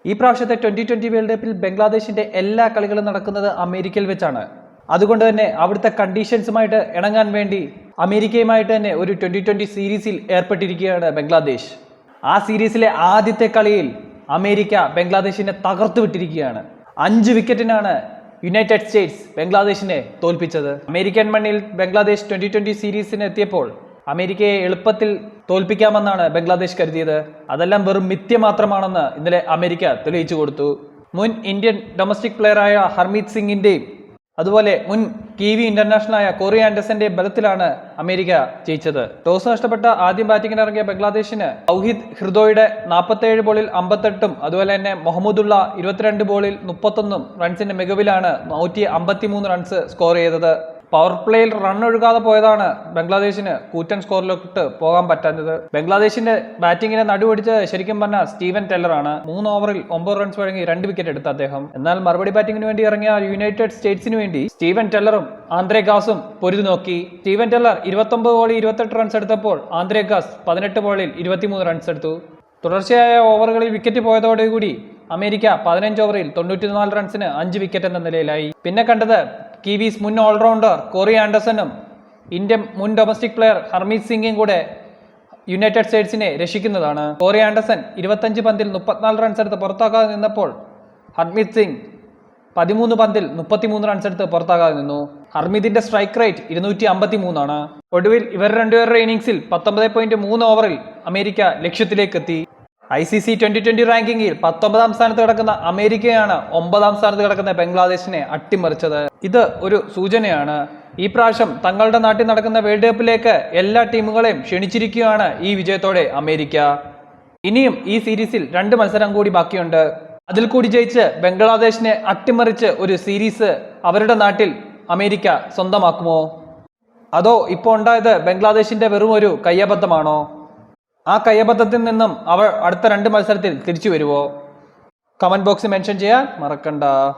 ഈ പ്രാവശ്യത്തെ 2020 വേൾഡ് കപ്പിൽ ബംഗ്ലാദേശിന്റെ എല്ലാ കളികളും നടക്കുന്നത് അമേരിക്കയിൽ വെച്ചാണ്. അതുകൊണ്ട് തന്നെ അവിടുത്തെ കണ്ടീഷൻസുമായിട്ട് ഇണങ്ങാൻ വേണ്ടി അമേരിക്കയുമായിട്ട് തന്നെ ഒരു 2020 സീരീസിൽ ഏർപ്പെട്ടിരിക്കുകയാണ് ബംഗ്ലാദേശ്. ആ സീരീസിലെ ആദ്യത്തെ കളിയിൽ അമേരിക്ക ബംഗ്ലാദേശിനെ തകർത്തു വിട്ടിരിക്കുകയാണ്. 5 വിക്കറ്റിനാണ് യുണൈറ്റഡ് സ്റ്റേറ്റ്സ് ബംഗ്ലാദേശിനെ തോൽപ്പിച്ചത്. അമേരിക്കൻ മണ്ണിൽ ബംഗ്ലാദേശ് 2020 സീരീസിന് എത്തിയപ്പോൾ അമേരിക്കയെ എളുപ്പത്തിൽ തോൽപ്പിക്കാമെന്നാണ് ബംഗ്ലാദേശ് കരുതിയത്. അതെല്ലാം വെറും മിഥ്യ മാത്രമാണെന്ന് ഇന്നലെ അമേരിക്ക തെളിയിച്ചു കൊടുത്തു. മുൻ ഇന്ത്യൻ ഡൊമസ്റ്റിക് പ്ലെയറായ ഹർമീത് സിംഗിന്റെയും അതുപോലെ മുൻ കിവി ഇന്റർനാഷണലായ കോറി ആൻഡേഴ്സന്റെ ബലത്തിലാണ് അമേരിക്ക ജയിച്ചത്. ടോസ് നഷ്ടപ്പെട്ട ആദ്യം ബാറ്റിംഗിന് ഇറങ്ങിയ ബംഗ്ലാദേശിന് തൗഹീദ് ഹൃദോയുടെ 47 ബോളിൽ 58ഉം അതുപോലെ തന്നെ മുഹമ്മദുള്ള 22 ബോളിൽ 31 റൺസിന്റെ മികവിലാണ് 153 റൺസ് സ്കോർ ചെയ്തത്. പവർ പ്ലേയിൽ റൺ ഒഴുകാതെ പോയതാണ് ബംഗ്ലാദേശിന് കൂറ്റൻ സ്കോറിലോട്ട് പോകാൻ പറ്റാത്തത്. ബംഗ്ലാദേശിന്റെ ബാറ്റിങ്ങിനെ നടുവടിച്ച് ശരിക്കും പറഞ്ഞാൽ സ്റ്റീവൻ ടെല്ലറാണ്. 3 ഓവറിൽ 9 റൺസ് വഴങ്ങി 2 വിക്കറ്റ് എടുത്ത അദ്ദേഹം. എന്നാൽ മറുപടി ബാറ്റിംഗിന് വേണ്ടി ഇറങ്ങിയ യുണൈറ്റഡ് സ്റ്റേറ്റ്സിന് വേണ്ടി സ്റ്റീവൻ ടെല്ലറും ആന്ദ്രേ ഗാസും പൊരുതി നോക്കി. സ്റ്റീവൻ ടെല്ലർ 29 ബോളിൽ 28 റൺസ് എടുത്തപ്പോൾ ആന്ദ്രേ ഗാസ് 18 ബോളിൽ 23 റൺസ് എടുത്തു. തുടർച്ചയായ ഓവറുകളിൽ വിക്കറ്റ് പോയതോടുകൂടി അമേരിക്ക 15 ഓവറിൽ 94 റൺസിന് 5 വിക്കറ്റ് എന്ന നിലയിലായി. പിന്നെ കണ്ടത് കിവീസ് മുൻ ഓൾറൗണ്ടർ കോറി ആൻഡേഴ്സണും ഇന്ത്യൻ മുൻ ഡൊമസ്റ്റിക് പ്ലെയർ ഹർമീത് സിംഗും കൂടെ യുണൈറ്റഡ് സ്റ്റേറ്റ്സിനെ രക്ഷിക്കുന്നതാണ്. കോറി ആൻഡേഴ്സൺ 25 പന്തിൽ 34 റൺസ് എടുത്ത് പുറത്താക്കാതെ നിന്നപ്പോൾ ഹർമീത് സിംഗ് 13 പന്തിൽ 33 റൺസ് എടുത്ത് പുറത്താകാതെ നിന്നു. ഹർമീദിന്റെ സ്ട്രൈക്ക് റേറ്റ് 253 ആണ്. ഒടുവിൽ ഇവർ രണ്ടുപേരുടെ ഇന്നിംഗ്സിൽ 19.3 ഓവറിൽ അമേരിക്ക ലക്ഷ്യത്തിലേക്ക് എത്തി. ICC 2020 റാങ്കിങ്ങിൽ 19ാം സ്ഥാനത്ത് കിടക്കുന്ന അമേരിക്കയാണ് 9ാം സ്ഥാനത്ത് കിടക്കുന്ന ബംഗ്ലാദേശിനെ അട്ടിമറിച്ചത്. ഇത് ഒരു സൂചനയാണ്. ഈ പ്രാവശ്യം തങ്ങളുടെ നാട്ടിൽ നടക്കുന്ന വേൾഡ് കപ്പിലേക്ക് എല്ലാ ടീമുകളെയും ക്ഷണിച്ചിരിക്കുകയാണ് ഈ വിജയത്തോടെ അമേരിക്ക. ഇനിയും ഈ സീരീസിൽ 2 മത്സരം കൂടി ബാക്കിയുണ്ട്. അതിൽ കൂടി ജയിച്ച് ബംഗ്ലാദേശിനെ അട്ടിമറിച്ച് ഒരു സീരീസ് അവരുടെ നാട്ടിൽ അമേരിക്ക സ്വന്തമാക്കുമോ? അതോ ഇപ്പോൾ ഉണ്ടായത് ബംഗ്ലാദേശിന്റെ വെറും ഒരു കയ്യബദ്ധമാണോ? ആ കയ്യബദ്ധത്തിൽ നിന്നും അവർ അടുത്ത 2 മത്സരത്തിൽ തിരിച്ചു വരുമോ? കമന്റ് ബോക്സിൽ മെൻഷൻ ചെയ്യാൻ മറക്കണ്ട.